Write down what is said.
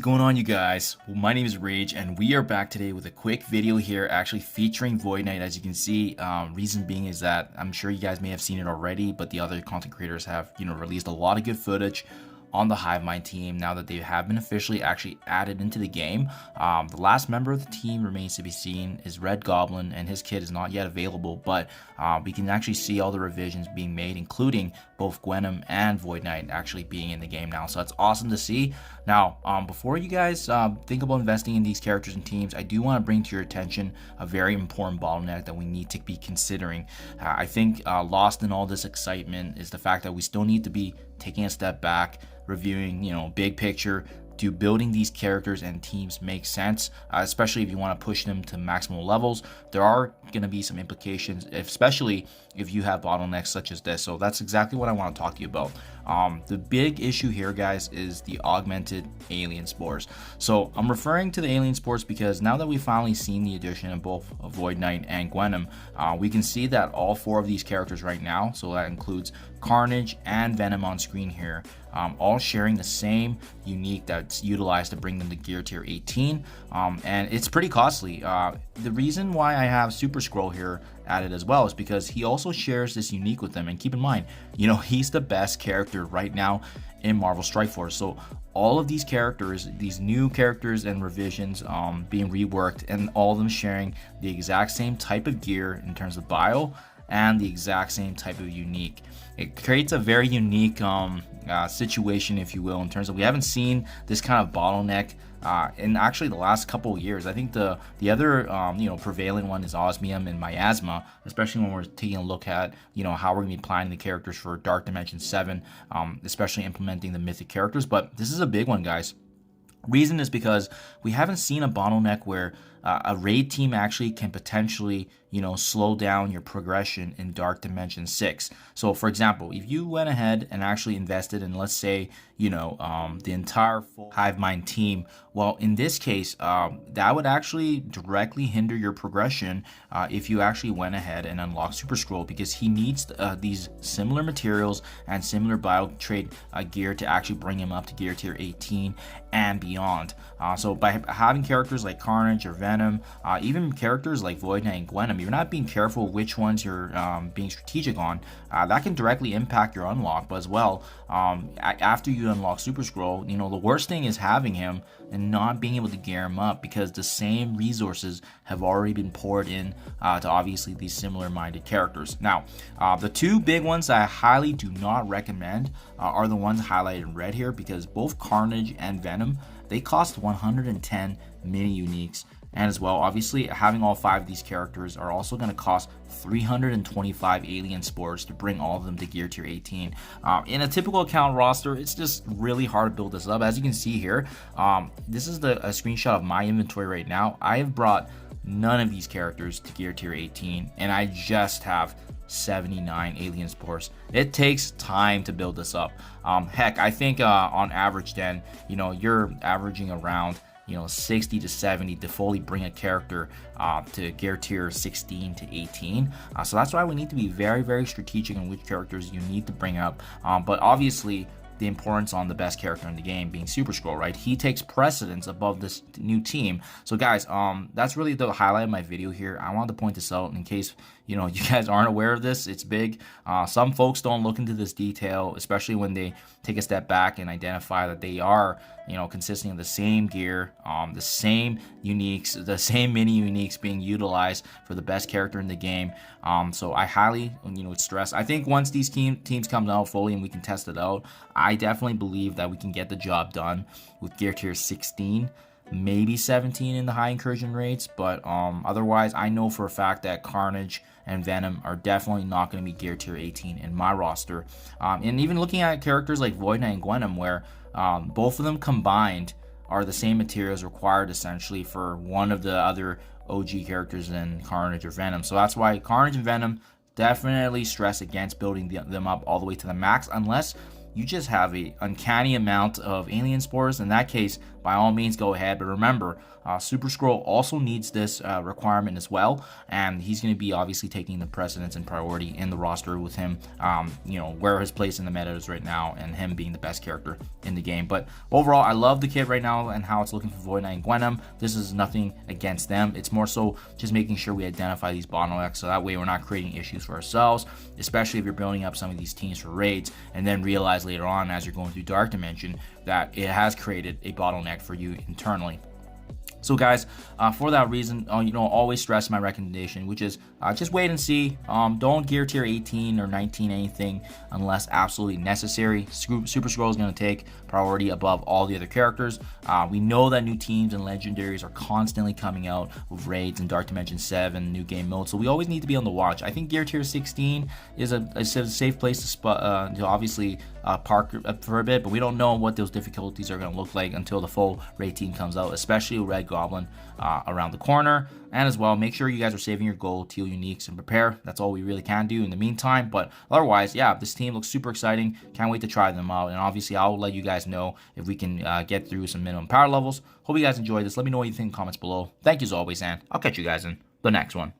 going on, you guys? Well, my name is Rayge and we are back today with a quick video here actually featuring Void Knight. As you can see, reason being is that I'm sure you guys may have seen it already, but the other content creators have released a lot of good footage on the HIVE-MIND team now that they have been officially actually added into the game. The last member of the team remains to be seen is Red Goblin, and his kit is not yet available, but we can actually see all the revisions being made, including both Gwenom and Void Knight actually being in the game now. So that's awesome to see. Now, before you guys think about investing in these characters and teams, I do want to bring to your attention a very important bottleneck that we need to be considering. I think lost in all this excitement is the fact that we still need to be taking a step back, reviewing, big picture. Do building these characters and teams make sense, especially if you want to push them to maximal levels? There are going to be some implications, especially if you have bottlenecks such as this. So that's exactly what I want to talk to you about. The big issue here, guys, is the augmented alien spores. So I'm referring to the alien spores because now that we've finally seen the addition of both Void Knight and Gwenom, we can see that all four of these characters right now, so that includes Carnage and Venom on screen here, all sharing the same unique that's utilized to bring them to gear tier 18, and it's pretty costly. The reason why I have Super Skrull here added as well is because he also shares this unique with them, and keep in mind, he's the best character right now in Marvel Strike Force. So all of these characters, these new characters and revisions being reworked, and all of them sharing the exact same type of gear in terms of bio and the exact same type of unique. It creates a very unique situation, if you will, in terms of we haven't seen this kind of bottleneck in actually the last couple of years. I think the other prevailing one is Osmium and Miasma, especially when we're taking a look at how we're gonna be planning the characters for Dark Dimension 7, especially implementing the mythic characters. But this is a big one, guys. Reason is because we haven't seen a bottleneck where a raid team actually can potentially slow down your progression in Dark Dimension 6. So for example, if you went ahead and actually invested in, let's say, the entire full HIVE-MIND team, well, in this case, that would actually directly hinder your progression if you actually went ahead and unlocked Super Skrull, because he needs these similar materials and similar bio trade gear to actually bring him up to gear tier 18 and beyond. So by having characters like Carnage or Venom, even characters like Void Knight and Gwenom, you're not being careful which ones you're being strategic on, that can directly impact your unlock. But as well, after you unlock Super Skrull, the worst thing is having him and not being able to gear him up, because the same resources have already been poured in to obviously these similar minded characters. Now, the two big ones that I highly do not recommend are the ones highlighted in red here, because both Carnage and Venom, they cost 110 mini uniques. And as well, obviously, having all five of these characters are also going to cost 325 alien spores to bring all of them to gear tier 18. In a typical account roster, it's just really hard to build this up. As you can see here, this is a screenshot of my inventory right now. I have brought none of these characters to gear tier 18, and I just have 79 alien spores. It takes time to build this up. Heck, I think on average then, you're averaging around 60 to 70 to fully bring a character to gear tier 16 to 18. So that's why we need to be very, very strategic in which characters you need to bring up. But obviously, the importance on the best character in the game being Super Skrull, right? He takes precedence above this new team. So guys, that's really the highlight of my video here. I wanted to point this out in case you guys aren't aware of this. It's big. Some folks don't look into this detail, especially when they take a step back and identify that they are consisting of the same gear, the same uniques, the same mini uniques being utilized for the best character in the game. So I highly stress, I think once these teams come out fully and we can test it out, I definitely believe that we can get the job done with gear tier 16, maybe 17 in the high incursion rates. But otherwise, I know for a fact that Carnage and Venom are definitely not going to be gear tier 18 in my roster. And even looking at characters like Void Knight and Gwenom, where both of them combined are the same materials required essentially for one of the other OG characters in Carnage or Venom. So that's why Carnage and Venom, definitely stress against building them up all the way to the max, unless you just have a uncanny amount of alien spores. In that case, by all means go ahead. But remember, Super Skrull also needs this requirement as well, and he's going to be obviously taking the precedence and priority in the roster with him, you know, where his place in the meta is right now, and him being the best character in the game. But overall, I love the kit right now and how it's looking for Void Knight and Gwenem. This is nothing against them. It's more so just making sure we identify these bottlenecks, so that way we're not creating issues for ourselves, especially if you're building up some of these teams for raids and then realize later on as you're going through Dark Dimension that it has created a bottleneck for you internally. So guys, for that reason, you know, always stress my recommendation, which is just wait and see. Don't gear tier 18 or 19 anything unless absolutely necessary. Super Skrull is going to take priority above all the other characters. We know that new teams and legendaries are constantly coming out with raids and Dark Dimension 7 new game mode, so we always need to be on the watch. I think gear tier 16 is a safe place to obviously park for a bit, but we don't know what those difficulties are going to look like until the full raid team comes out, especially with Red Goblin around the corner. And as well, make sure you guys are saving your gold, teal uniques, and prepare. That's all we really can do in the meantime. But otherwise, yeah, this team looks super exciting. Can't wait to try them out. And obviously, I'll let you guys know if we can get through some minimum power levels. Hope you guys enjoyed this. Let me know what you think in the comments below. Thank you as always, and I'll catch you guys in the next one.